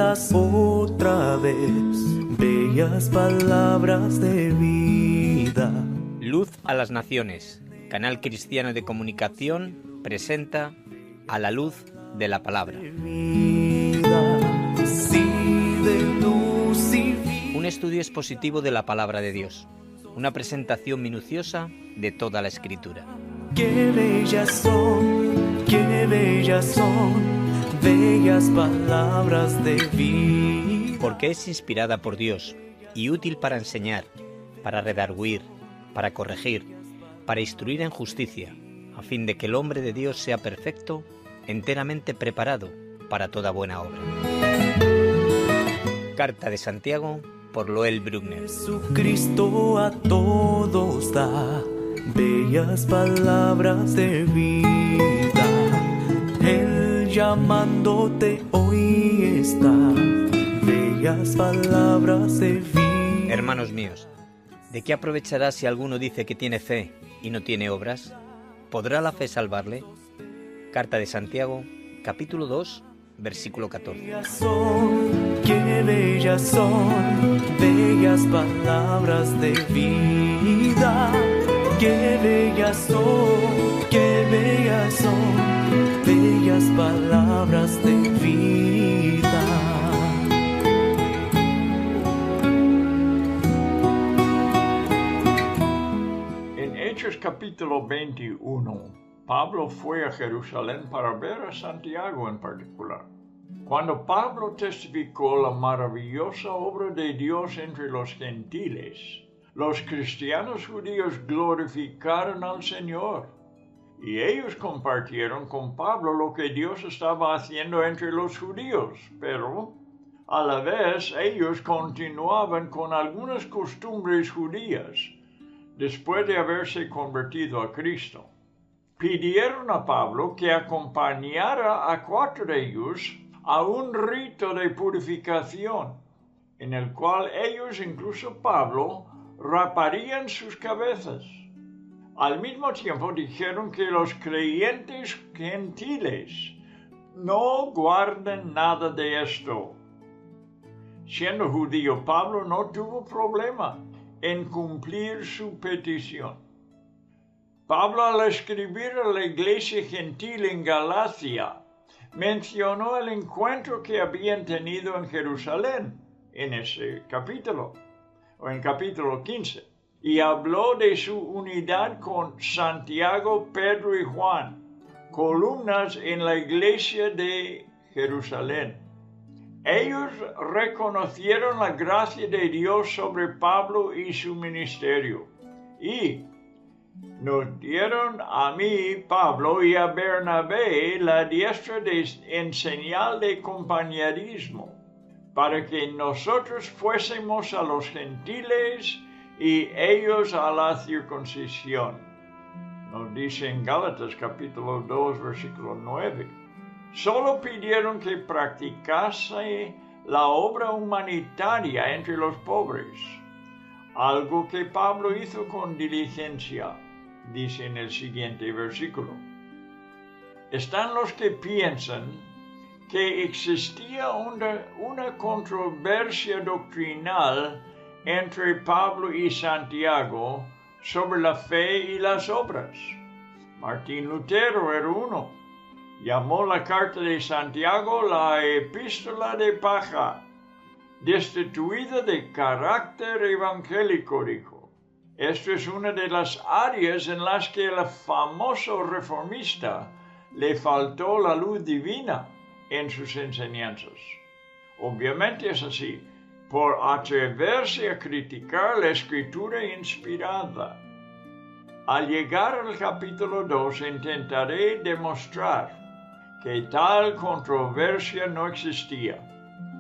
bellas otra vez, bellas palabras de vida. Luz a las Naciones, canal cristiano de comunicación, presenta A la luz de la palabra. Un estudio expositivo de la palabra de Dios, una presentación minuciosa de toda la Escritura. Qué bellas son, bellas palabras de vida. Porque es inspirada por Dios y útil para enseñar, para redarguir, para corregir, para instruir en justicia, a fin de que el hombre de Dios sea perfecto, enteramente preparado para toda buena obra. Carta de Santiago por Loel Bruckner. Jesucristo a todos da bellas palabras de vida. Él llamándote hoy está, bellas palabras de vida. Hermanos míos, ¿de qué aprovechará si alguno dice que tiene fe y no tiene obras? ¿Podrá la fe salvarle? Carta de Santiago, capítulo 2, versículo 14. Qué bellas son, bellas palabras de vida. Qué bellas son, bellas palabras de vida. En Hechos capítulo 21, Pablo fue a Jerusalén para ver a Santiago en particular. Cuando Pablo testificó la maravillosa obra de Dios entre los gentiles, los cristianos judíos glorificaron al Señor, y ellos compartieron con Pablo lo que Dios estaba haciendo entre los judíos, pero a la vez ellos continuaban con algunas costumbres judías después de haberse convertido a Cristo. Pidieron a Pablo que acompañara a 4 de ellos a un rito de purificación, en el cual ellos, incluso Pablo, raparían sus cabezas. Al mismo tiempo dijeron que los creyentes gentiles no guarden nada de esto. Siendo judío, Pablo no tuvo problema en cumplir su petición. Pablo, al escribir a la iglesia gentil en Galacia, mencionó el encuentro que habían tenido en Jerusalén, en ese capítulo, o en capítulo 15, y habló de su unidad con Santiago, Pedro y Juan, columnas en la iglesia de Jerusalén. Ellos reconocieron la gracia de Dios sobre Pablo y su ministerio, y nos dieron a mí, Pablo, y a Bernabé la diestra en señal de compañerismo, para que nosotros fuésemos a los gentiles y ellos a la circuncisión. Nos dice en Gálatas capítulo 2, versículo 9. Solo pidieron que practicase la obra humanitaria entre los pobres, algo que Pablo hizo con diligencia, dice en el siguiente versículo. Están los que piensan que existía una controversia doctrinal entre Pablo y Santiago sobre la fe y las obras. Martín Lutero era uno. Llamó la carta de Santiago la epístola de paja, destituida de carácter evangélico, dijo. Esto es una de las áreas en las que el famoso reformista le faltó la luz divina en sus enseñanzas. Obviamente es así, por atreverse a criticar la escritura inspirada. Al llegar al capítulo 2 intentaré demostrar que tal controversia no existía,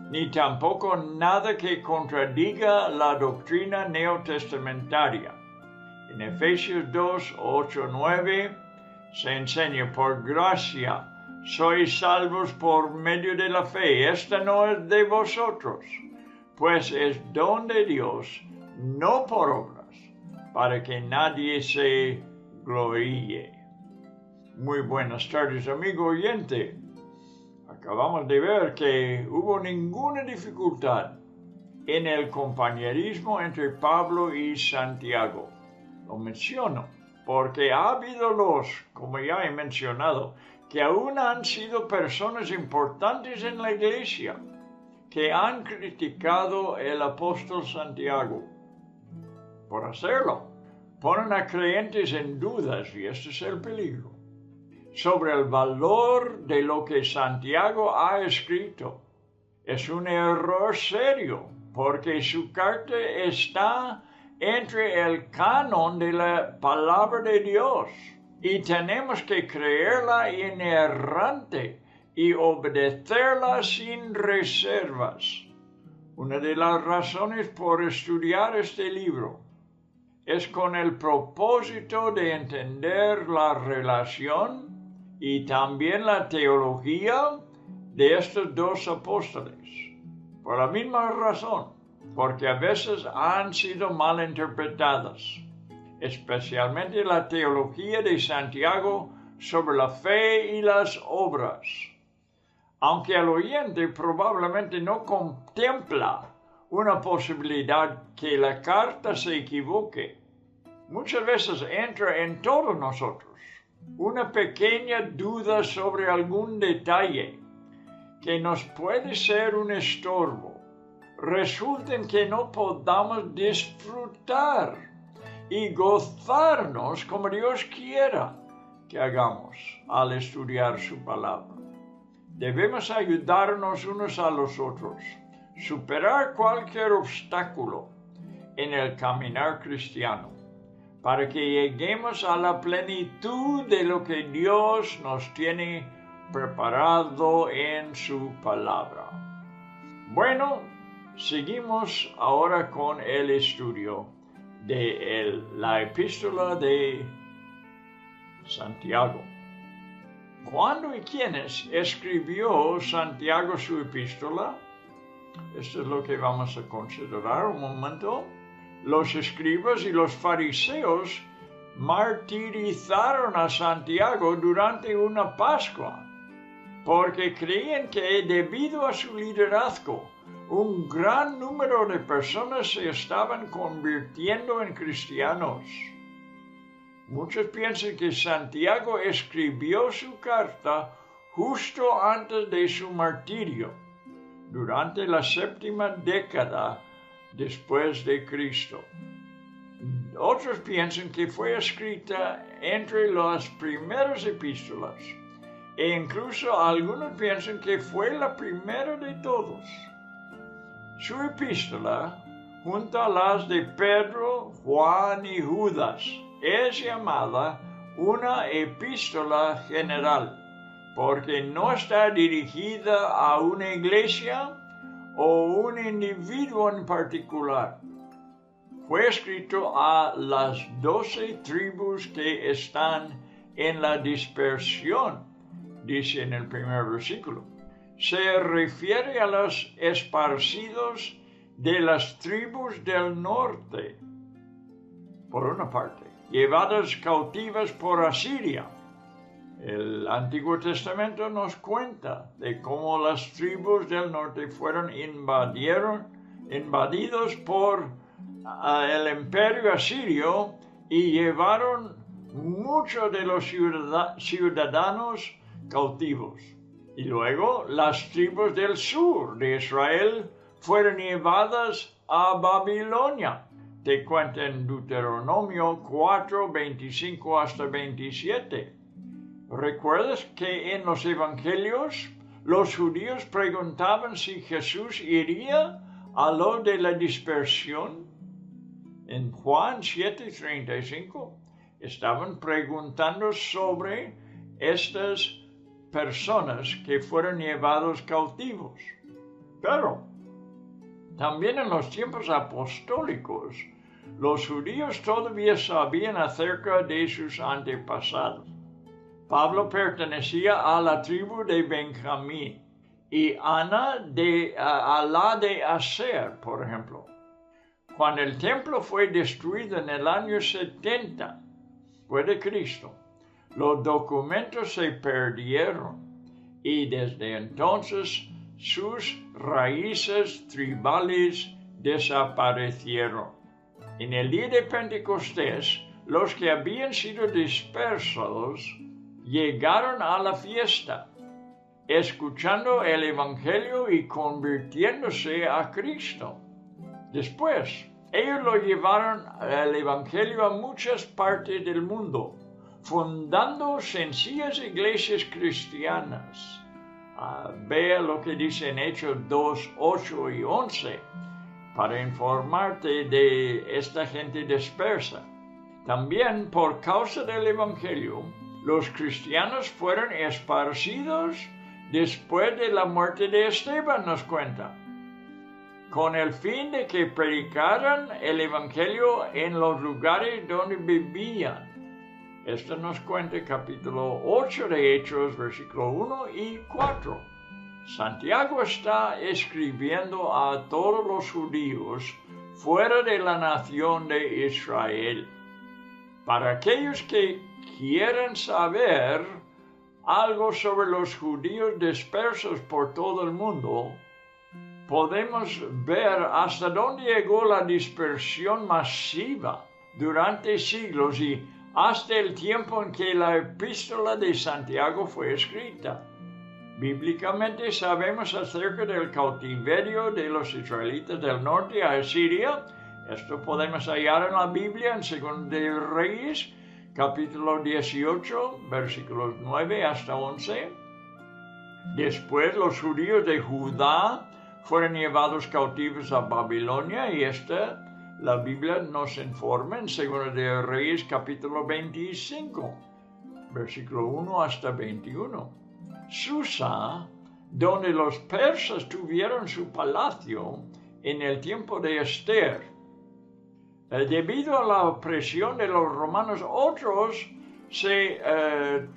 ni tampoco nada que contradiga la doctrina neotestamentaria. En Efesios 2, 8, 9 se enseña: por gracia sois salvos por medio de la fe. Esta no es de vosotros, pues es don de Dios, no por obras, para que nadie se gloríe. Muy buenas tardes, amigo oyente. Acabamos de ver que hubo ninguna dificultad en el compañerismo entre Pablo y Santiago. Lo menciono porque ha habido como ya he mencionado, que aún han sido personas importantes en la iglesia que han criticado el apóstol Santiago. Por hacerlo, ponen a creyentes en dudas, y este es el peligro, sobre el valor de lo que Santiago ha escrito. Es un error serio, porque su carta está entre el canon de la palabra de Dios, y tenemos que creerla inerrante y obedecerla sin reservas. Una de las razones por estudiar este libro es con el propósito de entender la relación y también la teología de estos dos apóstoles. Por la misma razón, porque a veces han sido mal interpretadas, especialmente la teología de Santiago sobre la fe y las obras. Aunque el oyente probablemente no contempla una posibilidad que la carta se equivoque, muchas veces entra en todos nosotros una pequeña duda sobre algún detalle que nos puede ser un estorbo. Resulta en que no podamos disfrutar y gozarnos como Dios quiera que hagamos al estudiar su palabra. Debemos ayudarnos unos a los otros, superar cualquier obstáculo en el caminar cristiano, para que lleguemos a la plenitud de lo que Dios nos tiene preparado en su palabra. Bueno, seguimos ahora con el estudio de la epístola de Santiago. ¿Cuándo y quiénes escribió Santiago su epístola? Esto es lo que vamos a considerar un momento. Los escribas y los fariseos martirizaron a Santiago durante una Pascua, porque creían que debido a su liderazgo, un gran número de personas se estaban convirtiendo en cristianos. Muchos piensan que Santiago escribió su carta justo antes de su martirio, durante la 7ª década después de Cristo. Otros piensan que fue escrita entre las primeras epístolas, e incluso algunos piensan que fue la primera de todos. Su epístola, junto a las de Pedro, Juan y Judas, es llamada una epístola general, porque no está dirigida a una iglesia o un individuo en particular. Fue escrito a las 12 tribus que están en la dispersión, dice en el primer versículo. Se refiere a los esparcidos de las tribus del norte, por una parte, llevadas cautivas por Asiria. El Antiguo Testamento nos cuenta de cómo las tribus del norte fueron invadidos por el imperio asirio y llevaron muchos de los ciudadanos cautivos. Y luego las tribus del sur de Israel fueron llevadas a Babilonia. Te cuenta en Deuteronomio 4, 25 hasta 27. ¿Recuerdas que en los evangelios los judíos preguntaban si Jesús iría a lo de la dispersión? En Juan 7:35 estaban preguntando sobre estas personas que fueron llevados cautivos. Pero también en los tiempos apostólicos, los judíos todavía sabían acerca de sus antepasados. Pablo pertenecía a la tribu de Benjamín y Ana a la de Aser, por ejemplo. Cuando el templo fue destruido en el año 70 después de Cristo, los documentos se perdieron y desde entonces sus raíces tribales desaparecieron. En el día de Pentecostés, los que habían sido dispersos llegaron a la fiesta, escuchando el Evangelio y convirtiéndose a Cristo. Después, ellos lo llevaron el Evangelio a muchas partes del mundo, fundando sencillas iglesias cristianas. Vea lo que dice en Hechos 2, 8 y 11, para informarte de esta gente dispersa. También, por causa del Evangelio, los cristianos fueron esparcidos después de la muerte de Esteban, nos cuenta, con el fin de que predicaran el Evangelio en los lugares donde vivían. Esto nos cuenta capítulo 8 de Hechos, versículo 1 y 4. Santiago está escribiendo a todos los judíos fuera de la nación de Israel. Para aquellos que quieran saber algo sobre los judíos dispersos por todo el mundo, podemos ver hasta dónde llegó la dispersión masiva durante siglos y hasta el tiempo en que la epístola de Santiago fue escrita. Bíblicamente sabemos acerca del cautiverio de los israelitas del norte a Asiria. Esto podemos hallar en la Biblia en 2 de Reyes, capítulo 18, versículos 9 hasta 11. Después los judíos de Judá fueron llevados cautivos a Babilonia y la Biblia nos informa en 2 de Reyes, capítulo 25, versículo 1 hasta 21. Susa, donde los persas tuvieron su palacio en el tiempo de Esther. Debido a la opresión de los romanos, otros se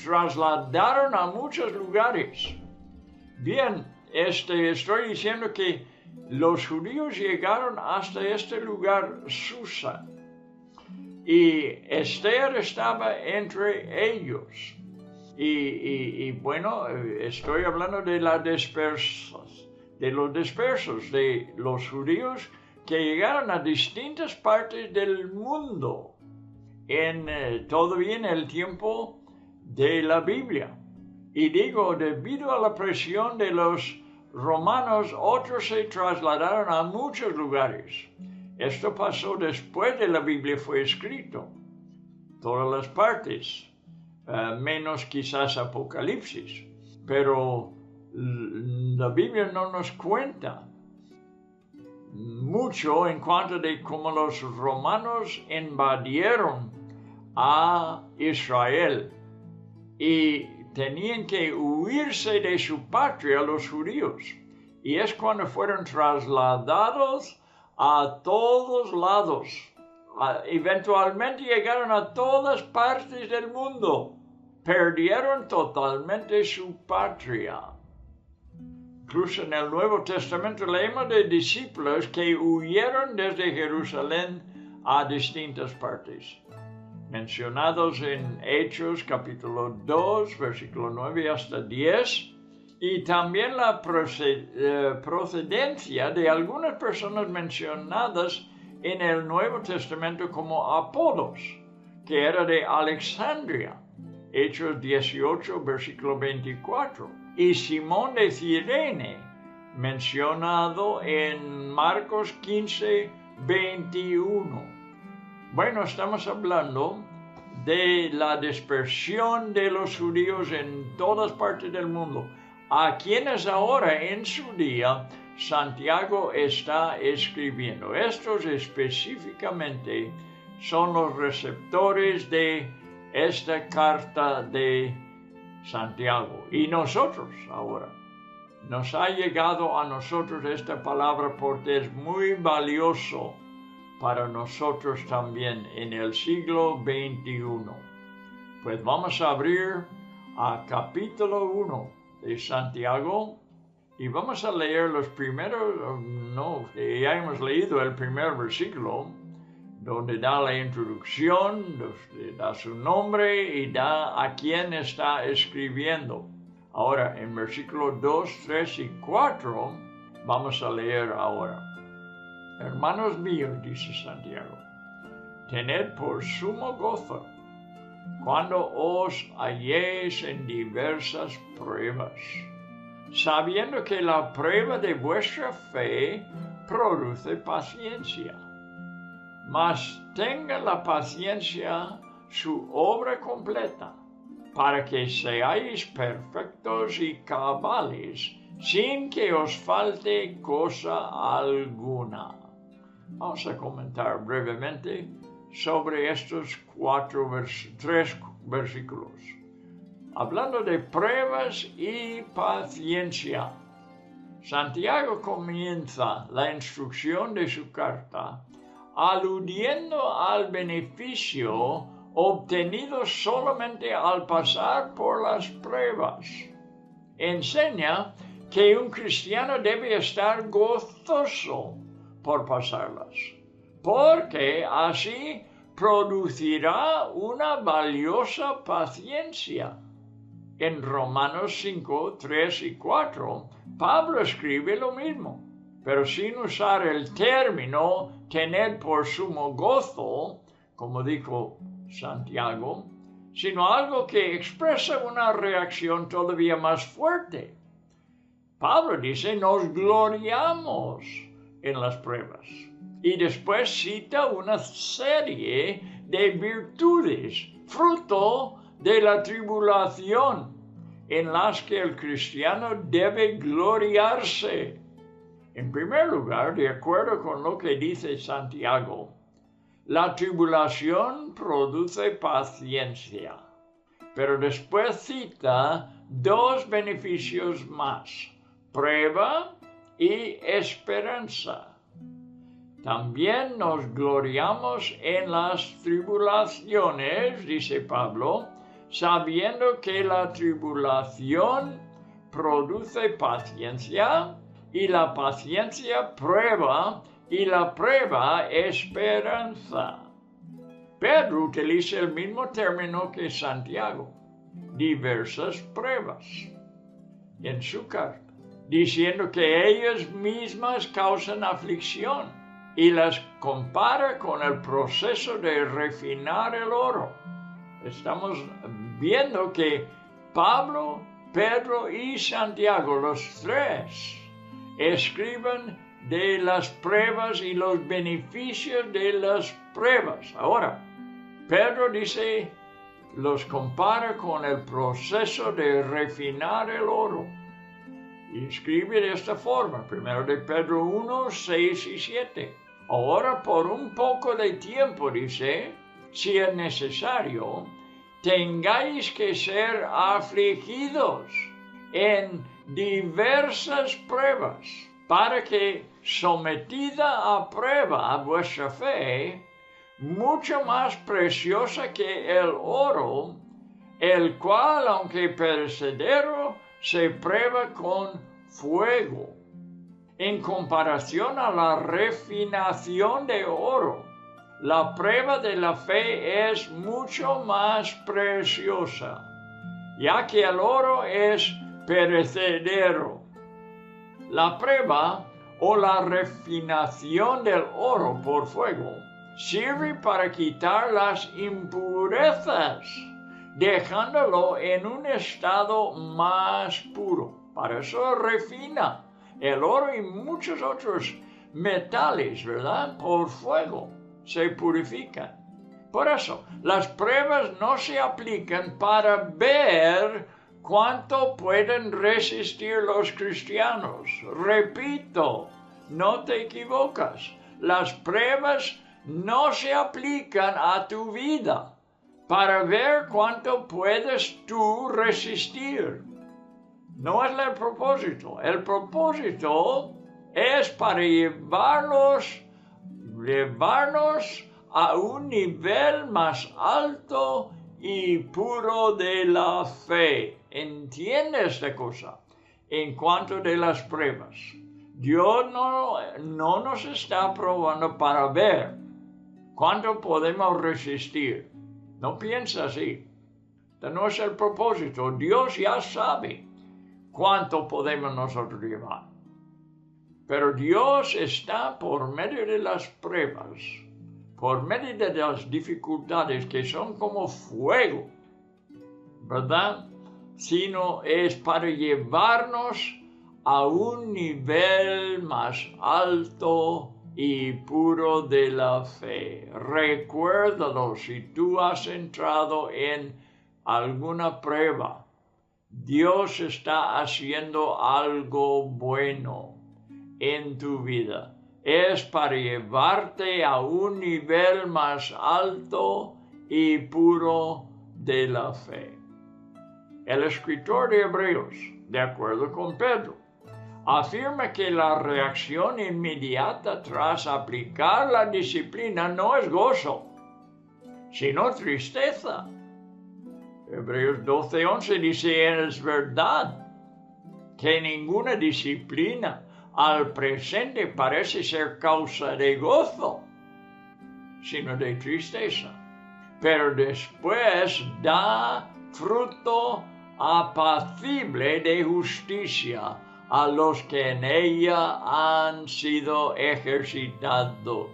trasladaron a muchos lugares. Bien, estoy diciendo que los judíos llegaron hasta este lugar, Susa, y Esther estaba entre ellos. Y bueno, estoy hablando de los dispersos, de los judíos que llegaron a distintas partes del mundo todavía en el tiempo de la Biblia. Y digo, debido a la presión de los romanos, otros se trasladaron a muchos lugares. Esto pasó después de la Biblia fue escrito. Todas las partes. Menos quizás Apocalipsis, pero la Biblia no nos cuenta mucho en cuanto de cómo los romanos invadieron a Israel y tenían que huirse de su patria los judíos, y es cuando fueron trasladados a todos lados. Eventualmente llegaron a todas partes del mundo. Perdieron totalmente su patria. Incluso en el Nuevo Testamento leemos de discípulos que huyeron desde Jerusalén a distintas partes, mencionados en Hechos capítulo 2, versículo 9 hasta 10, y también la procedencia de algunas personas mencionadas en el Nuevo Testamento como Apolos, que era de Alejandría, Hechos 18, versículo 24, y Simón de Cirene, mencionado en Marcos 15, 21. Bueno, estamos hablando de la dispersión de los judíos en todas partes del mundo, a quienes ahora en su día Santiago está escribiendo. Estos específicamente son los receptores de esta carta de Santiago. Y nosotros ahora, nos ha llegado a nosotros esta palabra porque es muy valioso para nosotros también en el siglo XXI. Pues vamos a abrir a capítulo 1 de Santiago y vamos a leer los primeros, ya hemos leído el primer versículo, donde da la introducción, da su nombre y da a quién está escribiendo. Ahora, en versículos 2, 3 y 4, vamos a leer ahora. Hermanos míos, dice Santiago, tened por sumo gozo cuando os halléis en diversas pruebas, sabiendo que la prueba de vuestra fe produce paciencia. Mas tenga la paciencia su obra completa, para que seáis perfectos y cabales, sin que os falte cosa alguna. Vamos a comentar brevemente sobre estos tres versículos. Hablando de pruebas y paciencia, Santiago comienza la instrucción de su carta aludiendo al beneficio obtenido solamente al pasar por las pruebas. Enseña que un cristiano debe estar gozoso por pasarlas, porque así producirá una valiosa paciencia. En Romanos 5, 3 y 4, Pablo escribe lo mismo, pero sin usar el término tener por sumo gozo, como dijo Santiago, sino algo que expresa una reacción todavía más fuerte. Pablo dice, nos gloriamos en las pruebas. Y después cita una serie de virtudes, fruto de la tribulación, en las que el cristiano debe gloriarse. En primer lugar, de acuerdo con lo que dice Santiago, la tribulación produce paciencia, pero después cita dos beneficios más, prueba y esperanza. También nos gloriamos en las tribulaciones, dice Pablo, sabiendo que la tribulación produce paciencia, y la paciencia prueba, y la prueba esperanza. Pedro utiliza el mismo término que Santiago, diversas pruebas, en su carta, diciendo que ellas mismas causan aflicción, y las compara con el proceso de refinar el oro. Estamos viendo que Pablo, Pedro y Santiago, los tres, escriben de las pruebas y los beneficios de las pruebas. Ahora, Pedro dice, los compara con el proceso de refinar el oro. Y escribe de esta forma, primero de Pedro 1, 6 y 7. Ahora por un poco de tiempo, dice, si es necesario, tengáis que ser afligidos en diversas pruebas, para que, sometida a prueba vuestra fe, mucho más preciosa que el oro, el cual, aunque perecedero, se prueba con fuego, en comparación a la refinación de oro. La prueba de la fe es mucho más preciosa, ya que el oro es perecedero. La prueba o la refinación del oro por fuego sirve para quitar las impurezas, dejándolo en un estado más puro. Para eso refina el oro y muchos otros metales, ¿verdad? Por fuego se purifican. Por eso, las pruebas no se aplican para ver cuánto pueden resistir los cristianos. Repito, no te equivocas. Las pruebas no se aplican a tu vida para ver cuánto puedes tú resistir. No es el propósito. El propósito es para llevarnos a un nivel más alto y puro de la fe. ¿Entiende esta cosa? En cuanto de las pruebas, Dios no nos está probando para ver cuánto podemos resistir. No piensa así. No es el propósito. Dios ya sabe cuánto podemos nosotros llevar. Pero Dios está por medio de las pruebas, por medio de las dificultades que son como fuego, ¿verdad? Sino es para llevarnos a un nivel más alto y puro de la fe. Recuérdalo, si tú has entrado en alguna prueba, Dios está haciendo algo bueno en tu vida. Es para llevarte a un nivel más alto y puro de la fe. El escritor de Hebreos, de acuerdo con Pedro, afirma que la reacción inmediata tras aplicar la disciplina no es gozo, sino tristeza. Hebreos 12:11 dice, es verdad que ninguna disciplina al presente parece ser causa de gozo, sino de tristeza, pero después da fruto apacible de justicia a los que en ella han sido ejercitados.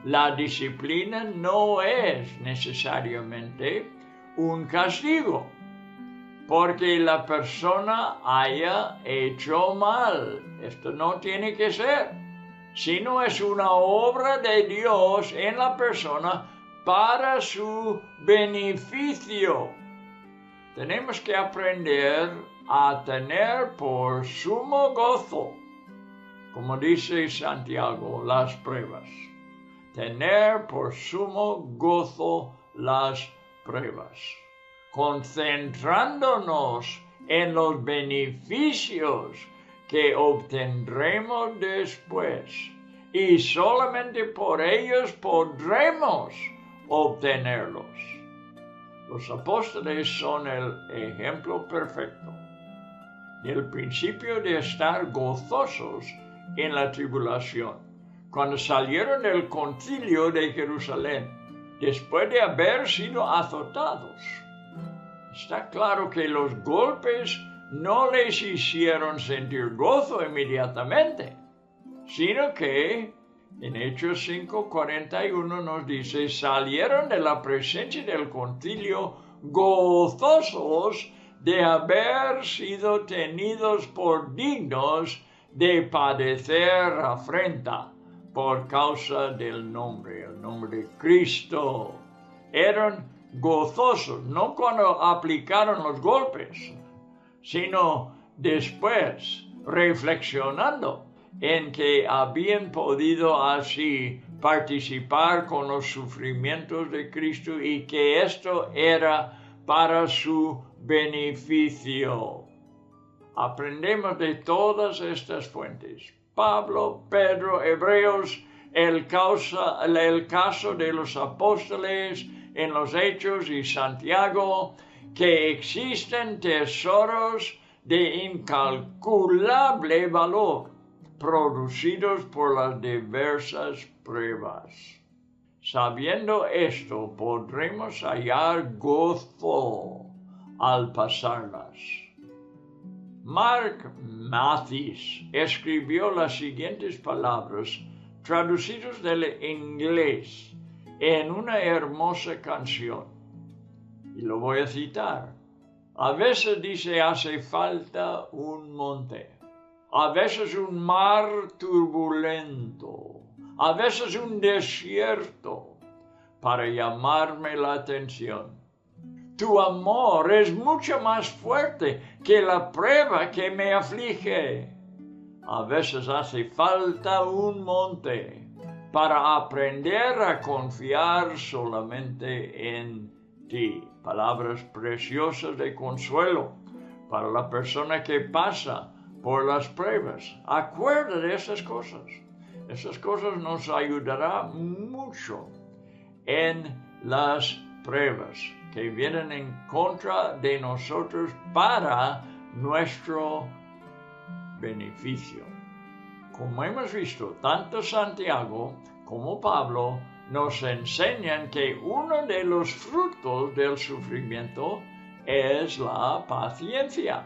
La disciplina no es necesariamente un castigo, porque la persona haya hecho mal. Esto no tiene que ser, sino es una obra de Dios en la persona para su beneficio. Tenemos que aprender a tener por sumo gozo, como dice Santiago, las pruebas. Tener por sumo gozo las pruebas, concentrándonos en los beneficios que obtendremos después, y solamente por ellos podremos obtenerlos. Los apóstoles son el ejemplo perfecto del principio de estar gozosos en la tribulación. Cuando salieron del concilio de Jerusalén, después de haber sido azotados, está claro que los golpes no les hicieron sentir gozo inmediatamente, sino que en Hechos 5:41 nos dice, salieron de la presencia del concilio gozosos de haber sido tenidos por dignos de padecer afrenta por causa del nombre, el nombre de Cristo. Eran gozosos, no cuando aplicaron los golpes, sino después, reflexionando en que habían podido así participar con los sufrimientos de Cristo y que esto era para su beneficio. Aprendemos de todas estas fuentes. Pablo, Pedro, Hebreos, el caso de los apóstoles en los Hechos y Santiago, que existen tesoros de incalculable valor, producidos por las diversas pruebas. Sabiendo esto, podremos hallar gozo al pasarlas. Mark Mathis escribió las siguientes palabras, traducidas del inglés, en una hermosa canción. Y lo voy a citar. A veces dice, hace falta un monte. A veces un mar turbulento, a veces un desierto para llamarme la atención. Tu amor es mucho más fuerte que la prueba que me aflige. A veces hace falta un monte para aprender a confiar solamente en ti. Palabras preciosas de consuelo para la persona que pasa por las pruebas. Acuerda de esas cosas. Esas cosas nos ayudarán mucho en las pruebas que vienen en contra de nosotros para nuestro beneficio. Como hemos visto, tanto Santiago como Pablo nos enseñan que uno de los frutos del sufrimiento es la paciencia.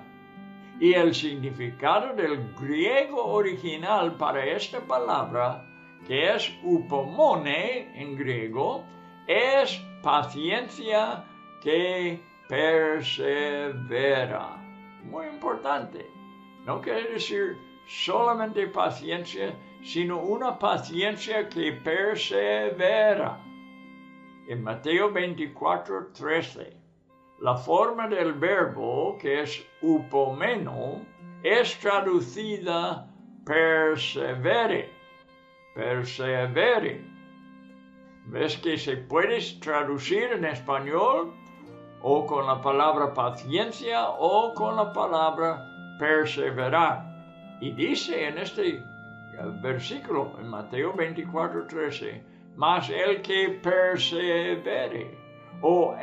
Y el significado del griego original para esta palabra, que es upomone en griego, es paciencia que persevera. Muy importante. No quiere decir solamente paciencia, sino una paciencia que persevera. En Mateo 24:13, la forma del verbo, que es upomeno, es traducida persevere. Persevere. ¿Ves que se puede traducir en español o con la palabra paciencia o con la palabra perseverar? Y dice en este versículo, en Mateo 24:13, mas el que persevere, o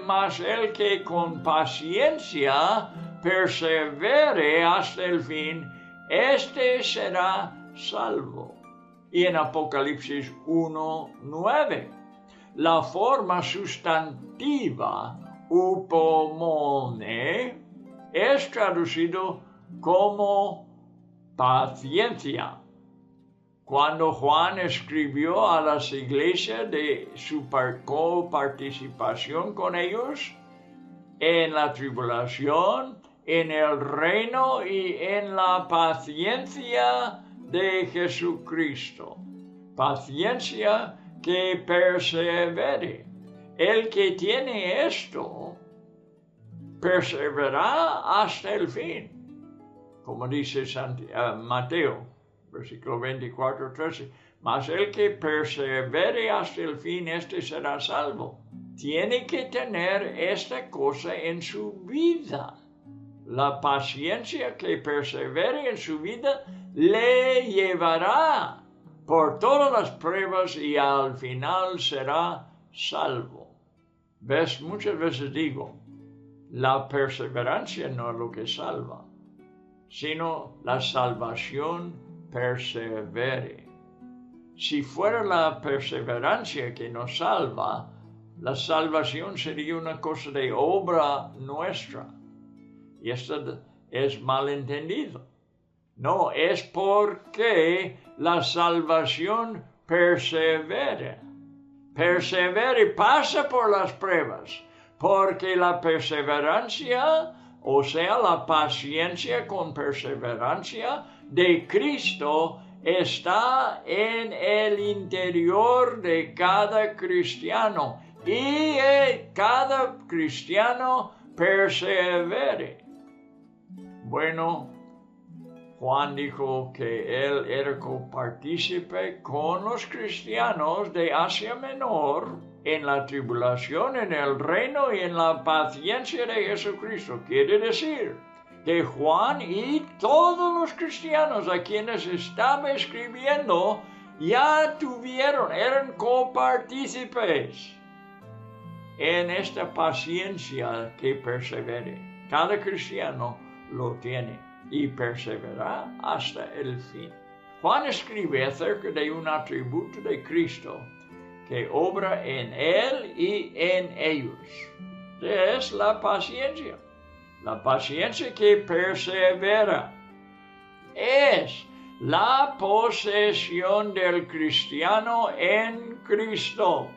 mas el que con paciencia persevere hasta el fin, este será salvo. Y en Apocalipsis 1:9, la forma sustantiva upomone es traducido como paciencia. Cuando Juan escribió a las iglesias de su coparticipación con ellos en la tribulación, en el reino y en la paciencia de Jesucristo. Paciencia que persevere. El que tiene esto, perseverará hasta el fin. Como dice Mateo, versículo 24:13. Mas el que persevere hasta el fin, este será salvo. Tiene que tener esta cosa en su vida. La paciencia que persevere en su vida le llevará por todas las pruebas y al final será salvo. ¿Ves? Muchas veces digo, la perseverancia no es lo que salva, sino la salvación persevere. Si fuera la perseverancia que nos salva, la salvación sería una cosa de obra nuestra. Y esto es malentendido. No, es porque la salvación persevera. Persevere, pasa por las pruebas, porque la perseverancia, o sea, la paciencia con perseverancia de Cristo, está en el interior de cada cristiano. Y cada cristiano persevere. Bueno, Juan dijo que él era copartícipe con los cristianos de Asia Menor en la tribulación, en el reino y en la paciencia de Jesucristo. Quiere decir que Juan y todos los cristianos a quienes estaba escribiendo ya eran copartícipes en esta paciencia que persevere. Cada cristiano lo tiene y perseverará hasta el fin. Juan escribe acerca de un atributo de Cristo que obra en él y en ellos. Es la paciencia. La paciencia que persevera es la posesión del cristiano en Cristo,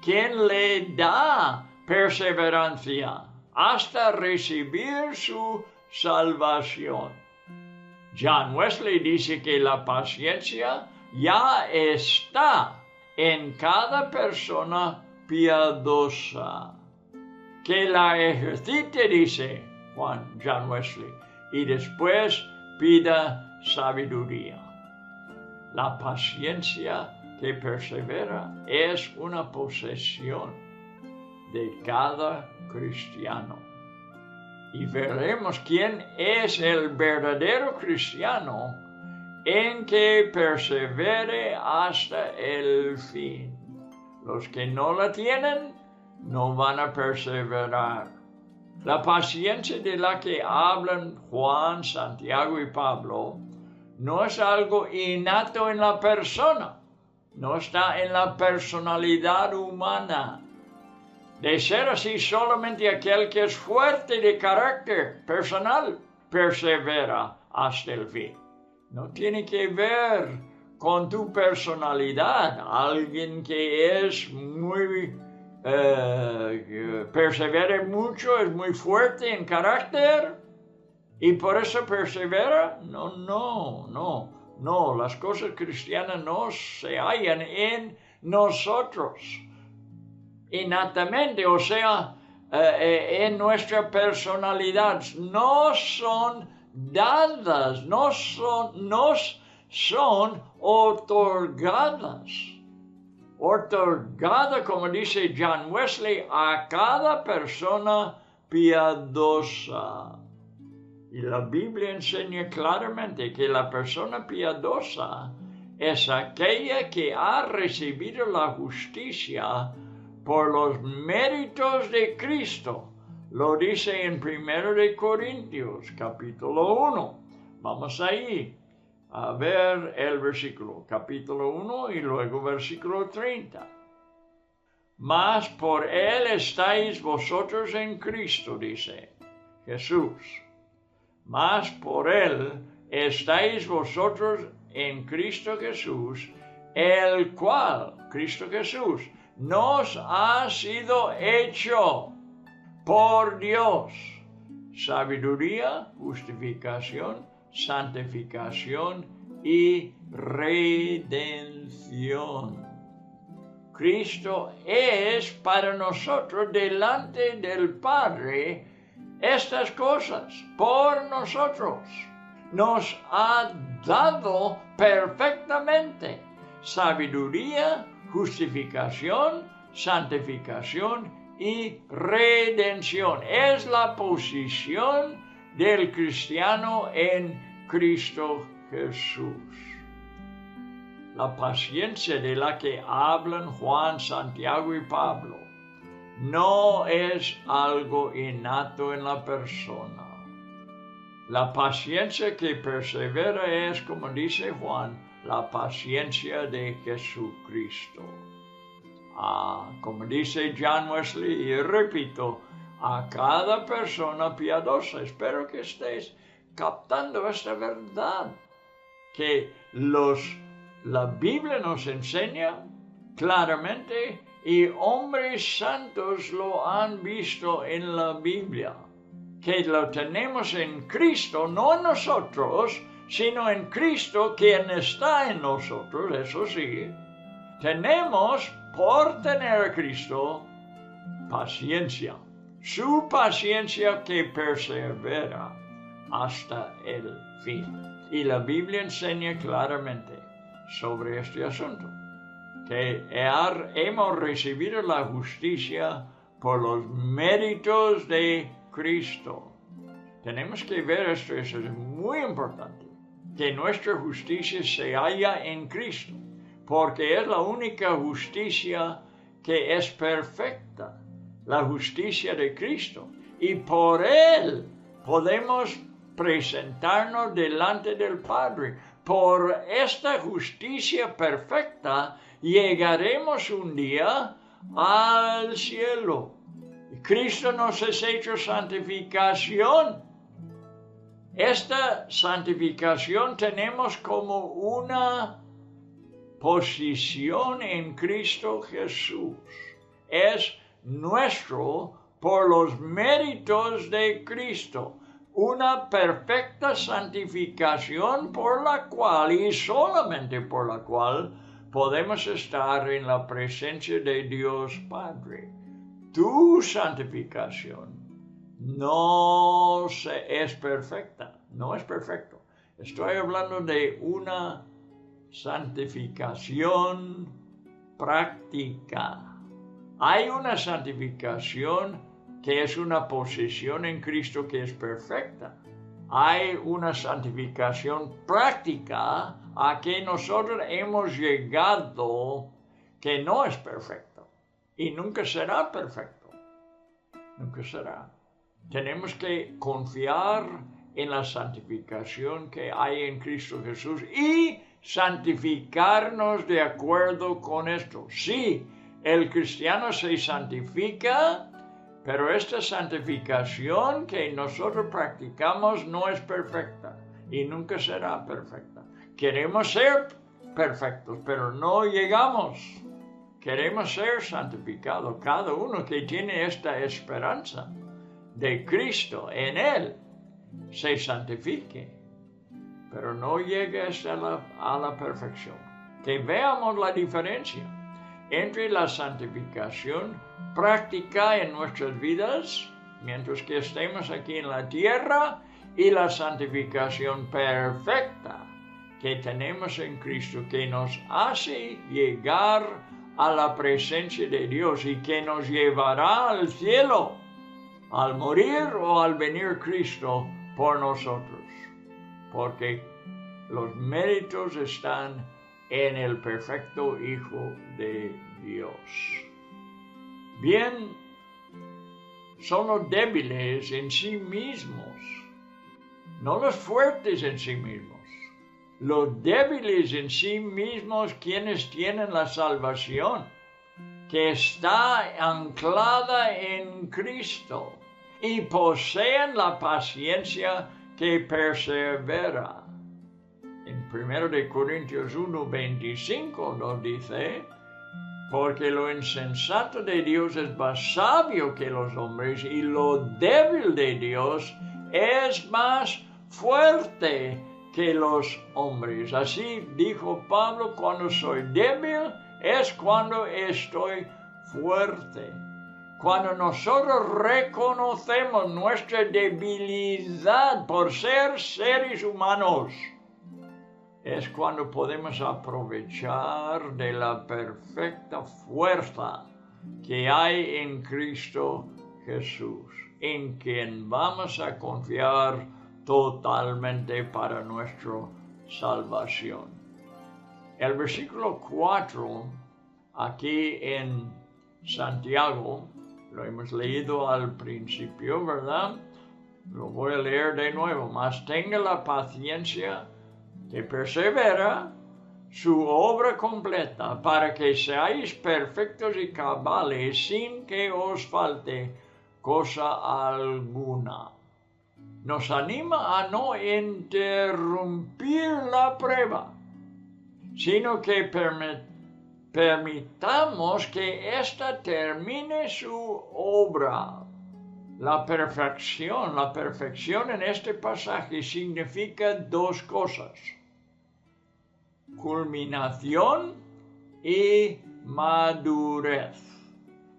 quien le da perseverancia hasta recibir su salvación. John Wesley dice que la paciencia ya está en cada persona piadosa, que la ejercite, dice John Wesley, y después pida sabiduría. La paciencia que persevera es una posesión de cada cristiano. Y veremos quién es el verdadero cristiano en que persevere hasta el fin. Los que no la tienen no van a perseverar. La paciencia de la que hablan Juan, Santiago y Pablo no es algo innato en la persona, no está en la personalidad humana. De ser así, solamente aquel que es fuerte de carácter personal persevera hasta el fin. No tiene que ver con tu personalidad. Alguien que es muy persevera mucho, es muy fuerte en carácter y por eso persevera. No, las cosas cristianas no se hallan en nosotros innatamente, o sea, en nuestra personalidad, no son dadas, nos son otorgadas. Otorgada, como dice John Wesley, a cada persona piadosa. Y la Biblia enseña claramente que la persona piadosa es aquella que ha recibido la justicia por los méritos de Cristo. Lo dice en 1 de Corintios, capítulo 1. Vamos ahí a ver el versículo, capítulo 1 y luego versículo 30. Mas por él estáis vosotros en Cristo, dice Jesús. Mas por él estáis vosotros en Cristo Jesús, el cual, Cristo Jesús, nos ha sido hecho por Dios sabiduría, justificación, santificación y redención. Cristo es para nosotros delante del Padre estas cosas por nosotros. Nos ha dado perfectamente sabiduría, justificación, santificación y redención. Es la posición del cristiano en Cristo Jesús. La paciencia de la que hablan Juan, Santiago y Pablo no es algo innato en la persona. La paciencia que persevera es, como dice Juan, la paciencia de Jesucristo. Como dice John Wesley, y repito, a cada persona piadosa. Espero que estés captando esta verdad, que la Biblia nos enseña claramente y hombres santos lo han visto en la Biblia, que lo tenemos en Cristo, no en nosotros, sino en Cristo quien está en nosotros, eso sí. Tenemos, por tener a Cristo, paciencia. Su paciencia que persevera hasta el fin. Y la Biblia enseña claramente sobre este asunto, que hemos recibido la justicia por los méritos de Cristo. Tenemos que ver esto, eso es muy importante, que nuestra justicia se halla en Cristo, porque es la única justicia que es perfecta, la justicia de Cristo, y por Él podemos presentarnos delante del Padre. Por esta justicia perfecta llegaremos un día al cielo. Cristo nos ha hecho santificación. Esta santificación tenemos como una posición en Cristo Jesús. Es nuestro por los méritos de Cristo. Una perfecta santificación por la cual y solamente por la cual podemos estar en la presencia de Dios Padre. Tu santificación no es perfecta, no es perfecto. Estoy hablando de una santificación práctica. Hay una santificación que es una posición en Cristo que es perfecta. Hay una santificación práctica a que nosotros hemos llegado que no es perfecto y nunca será perfecto. Nunca será. Tenemos que confiar en la santificación que hay en Cristo Jesús y santificarnos de acuerdo con esto. Sí, el cristiano se santifica Pero esta santificación que nosotros practicamos no es perfecta y nunca será perfecta. Queremos ser perfectos, pero no llegamos. Queremos ser santificados. Cada uno que tiene esta esperanza de Cristo en Él se santifique, pero no llega a la perfección. Que veamos la diferencia entre la santificación práctica en nuestras vidas, mientras que estemos aquí en la tierra, y la santificación perfecta que tenemos en Cristo, que nos hace llegar a la presencia de Dios y que nos llevará al cielo al morir o al venir Cristo por nosotros, porque los méritos están en el perfecto Hijo de Dios. Bien, son los débiles en sí mismos, no los fuertes en sí mismos. Los débiles en sí mismos quienes tienen la salvación, que está anclada en Cristo, y poseen la paciencia que persevera. En 1 Corintios 1:25 nos dice, porque lo insensato de Dios es más sabio que los hombres, y lo débil de Dios es más fuerte que los hombres. Así dijo Pablo, cuando soy débil es cuando estoy fuerte. Cuando nosotros reconocemos nuestra debilidad por ser seres humanos, es cuando podemos aprovechar de la perfecta fuerza que hay en Cristo Jesús, en quien vamos a confiar totalmente para nuestra salvación. El versículo 4, aquí en Santiago, lo hemos leído al principio, ¿verdad? Lo voy a leer de nuevo. Mas tenga la paciencia que persevera su obra completa, para que seáis perfectos y cabales, sin que os falte cosa alguna. Nos anima a no interrumpir la prueba, sino que permitamos que ésta termine su obra. La perfección en este pasaje significa dos cosas: culminación y madurez.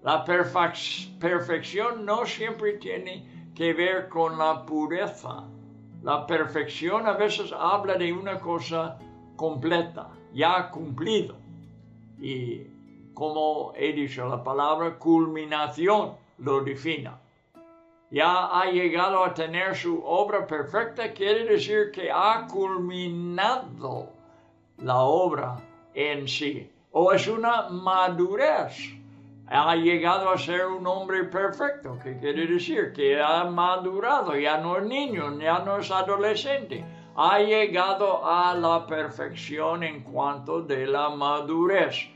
La perfección no siempre tiene que ver con la pureza. La perfección a veces habla de una cosa completa, ya cumplido. Y como he dicho, la palabra culminación lo define. Ya ha llegado a tener su obra perfecta, quiere decir que ha culminado la obra en sí. O es una madurez. Ha llegado a ser un hombre perfecto, que quiere decir que ha madurado, ya no es niño, ya no es adolescente. Ha llegado a la perfección en cuanto de la madurez.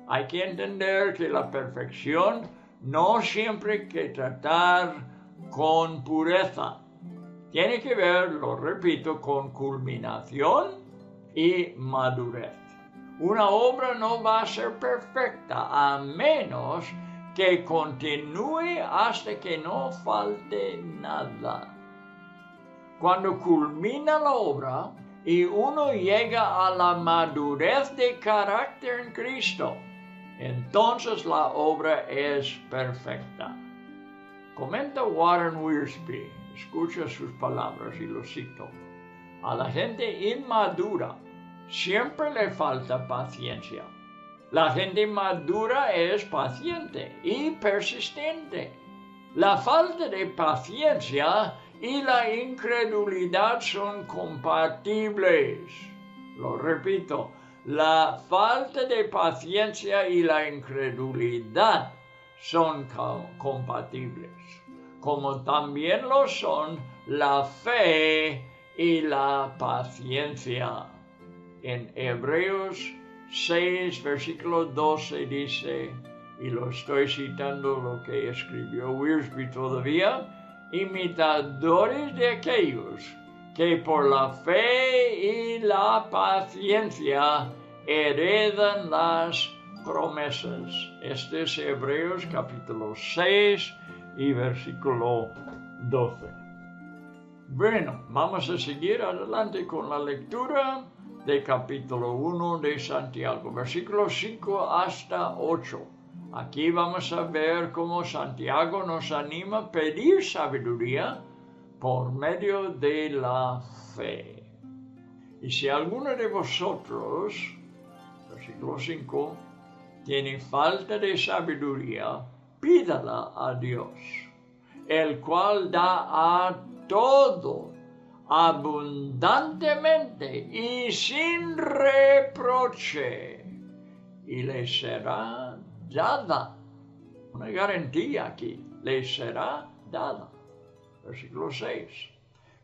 Hay que entender que la perfección no siempre hay que tratar con pureza. Tiene que ver, lo repito, con culminación y madurez. Una obra no va a ser perfecta a menos que continúe hasta que no falte nada. Cuando culmina la obra y uno llega a la madurez de carácter en Cristo, entonces la obra es perfecta. Comenta Warren Wiersbe, escucha sus palabras y lo cito: a la gente inmadura siempre le falta paciencia. La gente madura es paciente y persistente. La falta de paciencia y la incredulidad son compatibles. Lo repito, la falta de paciencia y la incredulidad son compatibles, como también lo son la fe y la paciencia. En Hebreos 6, versículo 12 dice: y lo estoy citando lo que escribió Wiersbe todavía, imitadores de aquellos que por la fe y la paciencia heredan las promesas. Este es Hebreos capítulo 6 y versículo 12. Bueno, vamos a seguir adelante con la lectura de capítulo 1 de Santiago, versículos 5 hasta 8. Aquí vamos a ver cómo Santiago nos anima a pedir sabiduría por medio de la fe. Y si alguno de vosotros, versículo 5, tiene falta de sabiduría, pídala a Dios, el cual da a todo abundantemente y sin reproche, y le será dada. Una garantía aquí, le será dada. Versículo 6.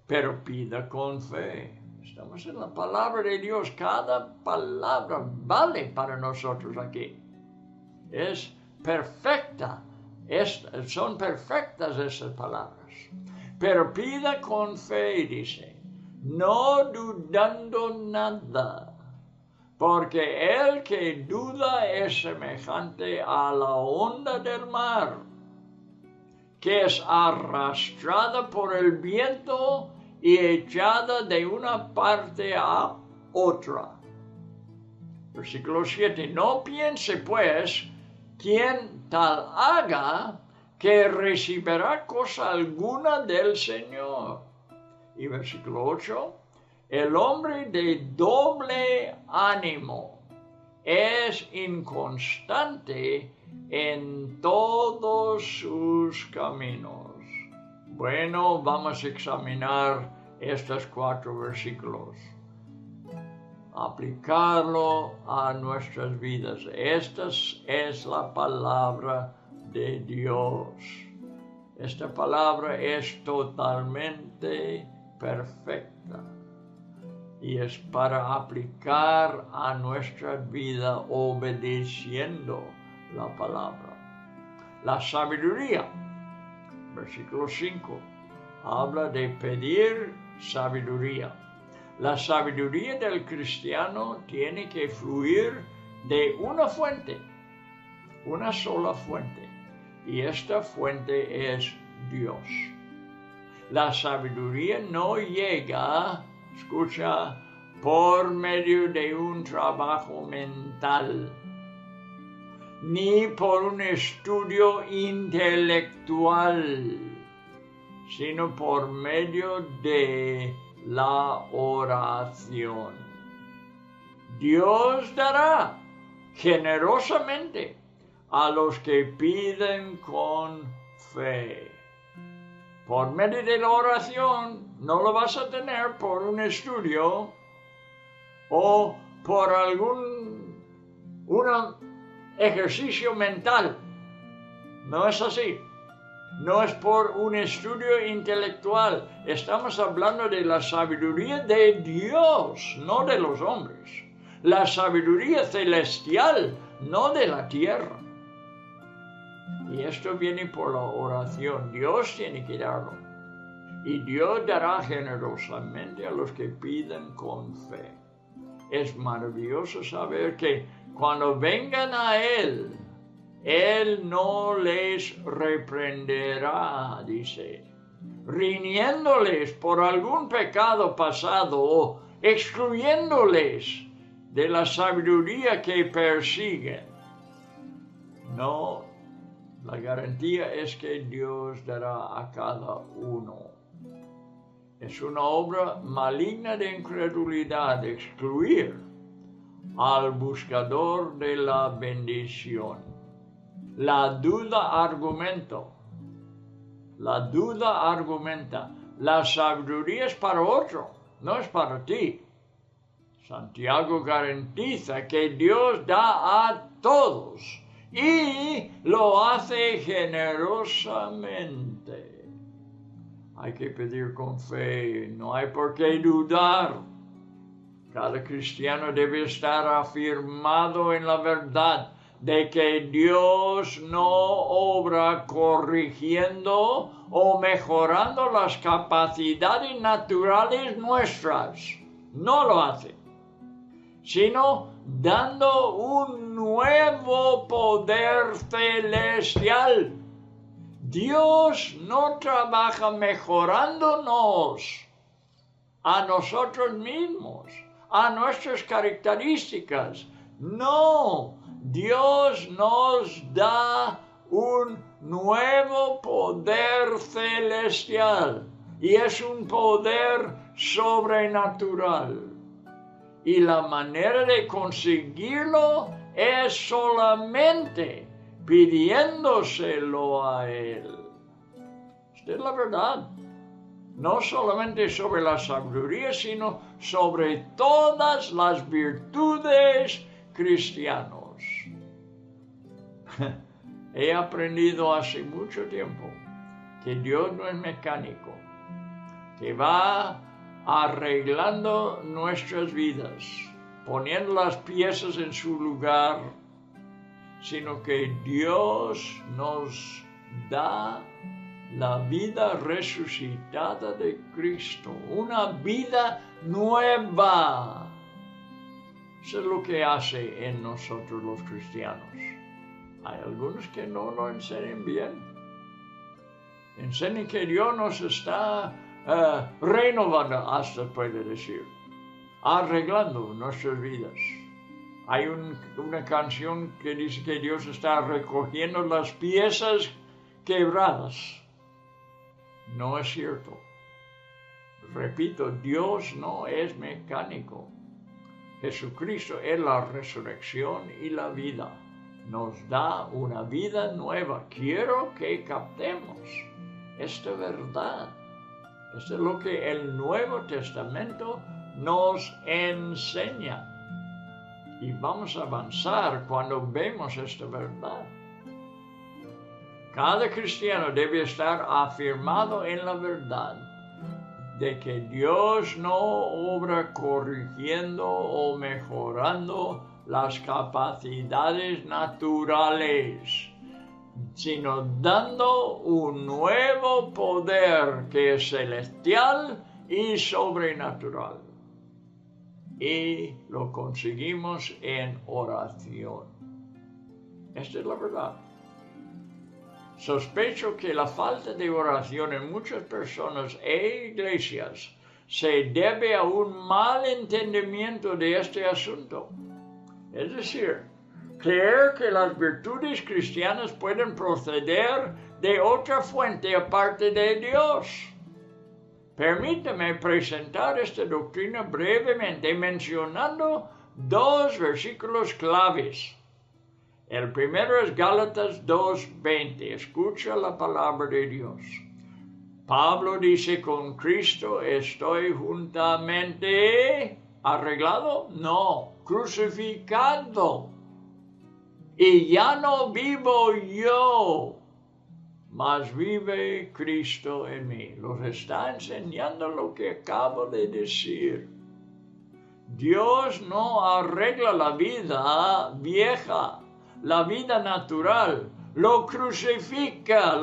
Pero pida con fe. Estamos en la palabra de Dios. Cada palabra vale para nosotros aquí. Es perfecta. Son perfectas estas palabras. Pero pida con fe, dice, no dudando nada, porque el que duda es semejante a la onda del mar, que es arrastrada por el viento y echada de una parte a otra. Versículo 7. No piense, pues, quien tal haga, que recibirá cosa alguna del Señor. Y versículo 8. El hombre de doble ánimo es inconstante en todos sus caminos. Bueno, vamos a examinar estos 4 versículos. Aplicarlo a nuestras vidas. Esta es la palabra de Dios. Esta palabra es totalmente perfecta y es para aplicar a nuestra vida obedeciendo la palabra. La sabiduría, versículo 5, habla de pedir sabiduría. La sabiduría del cristiano tiene que fluir de una fuente, una sola fuente, y esta fuente es Dios. La sabiduría no llega, escucha, por medio de un trabajo mental, ni por un estudio intelectual, sino por medio de la oración. Dios dará generosamente a los que piden con fe. Por medio de la oración no lo vas a tener por un estudio o por algún ejercicio mental. No es así. No es por un estudio intelectual. Estamos hablando de la sabiduría de Dios, no de los hombres. La sabiduría celestial, no de la tierra. Y esto viene por la oración. Dios tiene que darlo. Y Dios dará generosamente a los que piden con fe. Es maravilloso saber que cuando vengan a Él no les reprenderá, dice, riñéndoles por algún pecado pasado o excluyéndoles de la sabiduría que persiguen. No, la garantía es que Dios dará a cada uno. Es una obra maligna de incredulidad excluir al buscador de la bendición. La duda argumenta. La sabiduría es para otro, no es para ti. Santiago garantiza que Dios da a todos y lo hace generosamente. Hay que pedir con fe, no hay por qué dudar. Cada cristiano debe estar afirmado en la verdad, de que Dios no obra corrigiendo o mejorando las capacidades naturales nuestras. No lo hace, sino dando un nuevo poder celestial. Dios no trabaja mejorándonos a nosotros mismos, a nuestras características. No, Dios nos da un nuevo poder celestial y es un poder sobrenatural. Y la manera de conseguirlo es solamente pidiéndoselo a Él. Esta es la verdad. No solamente sobre la sabiduría, sino sobre todas las virtudes cristianas. He aprendido hace mucho tiempo que Dios no es mecánico, que va arreglando nuestras vidas, poniendo las piezas en su lugar, sino que Dios nos da la vida resucitada de Cristo, una vida nueva. Eso es lo que hace en nosotros los cristianos. Hay algunos que no lo enseñan bien. Enseñan que Dios nos está renovando, hasta puede decir, arreglando nuestras vidas. Hay una canción que dice que Dios está recogiendo las piezas quebradas. No es cierto. Repito, Dios no es mecánico. Jesucristo es la resurrección y la vida. Nos da una vida nueva. Quiero que captemos esta verdad. Esto es lo que el Nuevo Testamento nos enseña. Y vamos a avanzar cuando vemos esta verdad. Cada cristiano debe estar afirmado en la verdad de que Dios no obra corrigiendo o mejorando las capacidades naturales, sino dando un nuevo poder que es celestial y sobrenatural. Y lo conseguimos en oración. Esta es la verdad. Sospecho que la falta de oración en muchas personas e iglesias se debe a un mal entendimiento de este asunto. Es decir, creer que las virtudes cristianas pueden proceder de otra fuente aparte de Dios. Permítame presentar esta doctrina brevemente mencionando dos versículos claves. El primero es Gálatas 2:20. Escucha la palabra de Dios. Pablo dice, con Cristo estoy juntamente arreglado, no, crucificado. Y ya no vivo yo, mas vive Cristo en mí. Los está enseñando lo que acabo de decir. Dios no arregla la vida vieja, la vida natural, la crucifica,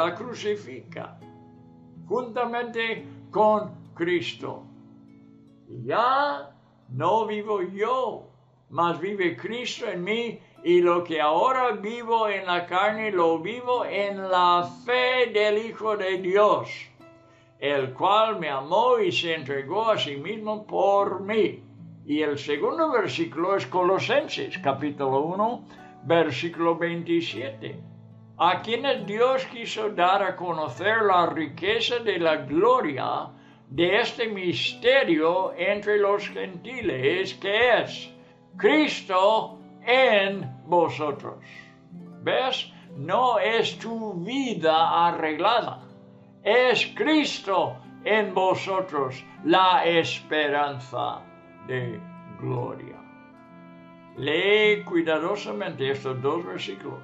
juntamente con Cristo. Ya no vivo yo, mas vive Cristo en mí, y lo que ahora vivo en la carne, lo vivo en la fe del Hijo de Dios, el cual me amó y se entregó a sí mismo por mí. Y el segundo versículo es Colosenses, capítulo 1, versículo 27. A quienes Dios quiso dar a conocer la riqueza de la gloria de este misterio entre los gentiles, que es Cristo en vosotros. ¿Ves? No es tu vida arreglada, es Cristo en vosotros, la esperanza de gloria. Lee cuidadosamente estos dos versículos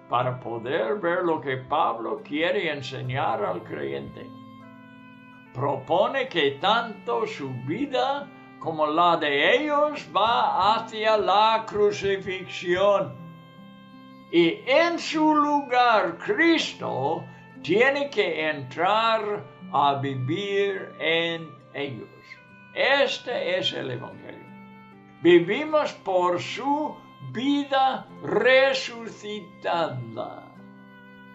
para poder ver lo que Pablo quiere enseñar al creyente. Propone que tanto su vida como la de ellos va hacia la crucifixión. y en su lugar Cristo tiene que entrar a vivir en ellos. Este es el Evangelio. Vivimos por su vida resucitada.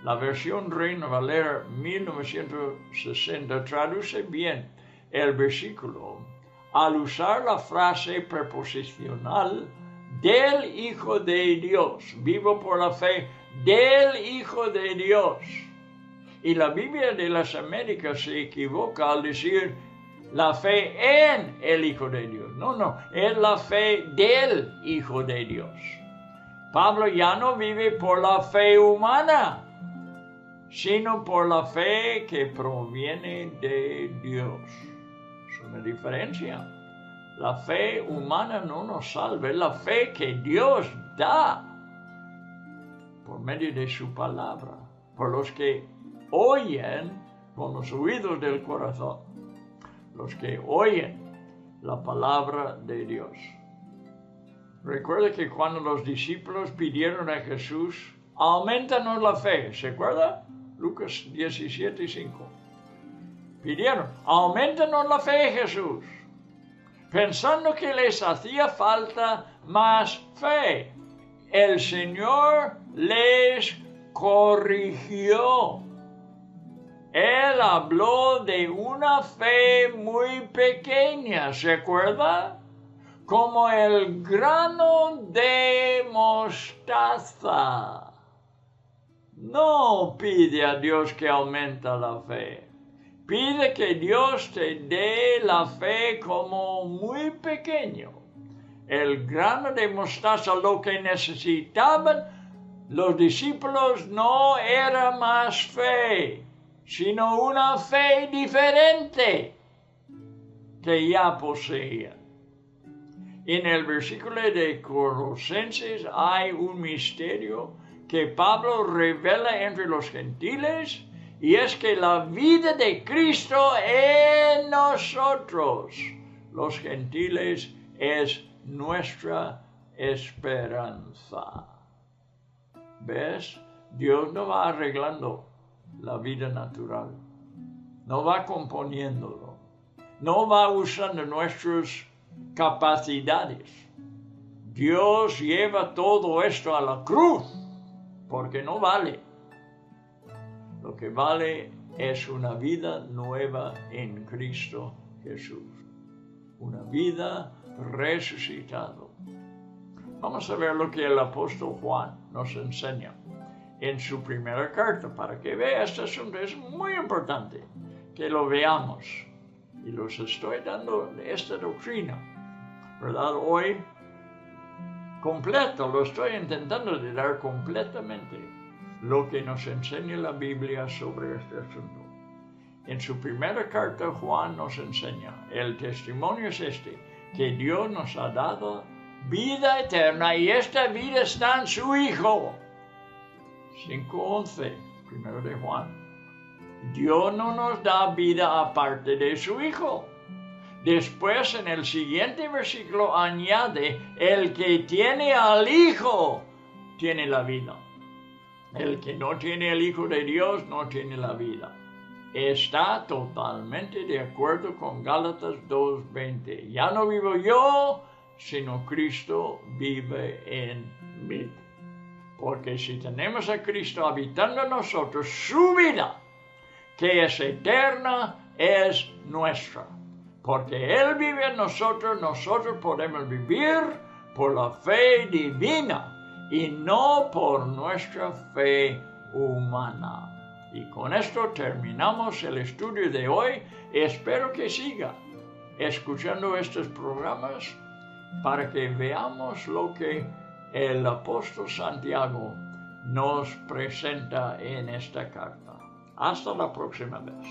La versión Reina Valera 1960 traduce bien el versículo al usar la frase preposicional del Hijo de Dios, vivo por la fe del Hijo de Dios. Y la Biblia de las Américas se equivoca al decir la fe en el Hijo de Dios. No, es la fe del Hijo de Dios. Pablo ya no vive por la fe humana, sino por la fe que proviene de Dios. Es una diferencia. La fe humana no nos salva, es la fe que Dios da por medio de su palabra, por los que oyen con los oídos del corazón, los que oyen la palabra de Dios. Recuerda que cuando los discípulos pidieron a Jesús, aumentanos la fe, ¿se acuerda? Lucas 17:5. Pidieron, aumentanos la fe, Jesús, pensando que les hacía falta más fe. El Señor les corrigió. Él habló de una fe muy pequeña, ¿se acuerda? Como el grano de mostaza. No pide a Dios que aumente la fe. Pide que Dios te dé la fe como muy pequeño. El grano de mostaza, lo que necesitaban los discípulos no era más fe, sino una fe diferente que ya poseían. En el versículo de Colosenses hay un misterio que Pablo revela entre los gentiles, y es que la vida de Cristo en nosotros, los gentiles, es nuestra esperanza. ¿Ves? Dios no va arreglando la vida natural, no va componiéndolo, no va usando nuestras capacidades. Dios lleva todo esto a la cruz, porque no vale. Lo que vale es una vida nueva en Cristo Jesús, una vida resucitado. Vamos a ver lo que el apóstol Juan nos enseña en su primera carta, para que vea este asunto. Es muy importante que lo veamos, y los estoy dando esta doctrina, ¿verdad? Hoy completo, lo estoy intentando de dar completamente lo que nos enseña la Biblia sobre este asunto. En su primera carta, Juan nos enseña, el testimonio es este, que Dios nos ha dado vida eterna, y esta vida está en su Hijo. 5:11, primero de Juan. Dios no nos da vida aparte de su Hijo. Después, en el siguiente versículo, añade, el que tiene al Hijo tiene la vida. El que no tiene el Hijo de Dios no tiene la vida. Está totalmente de acuerdo con Gálatas 2:20. Ya no vivo yo, sino Cristo vive en mí. Porque si tenemos a Cristo habitando en nosotros, su vida, que es eterna, es nuestra. Porque Él vive en nosotros, nosotros podemos vivir por la fe divina y no por nuestra fe humana. Y con esto terminamos el estudio de hoy. Espero que siga escuchando estos programas para que veamos lo que el apóstol Santiago nos presenta en esta carta. Hasta la próxima vez.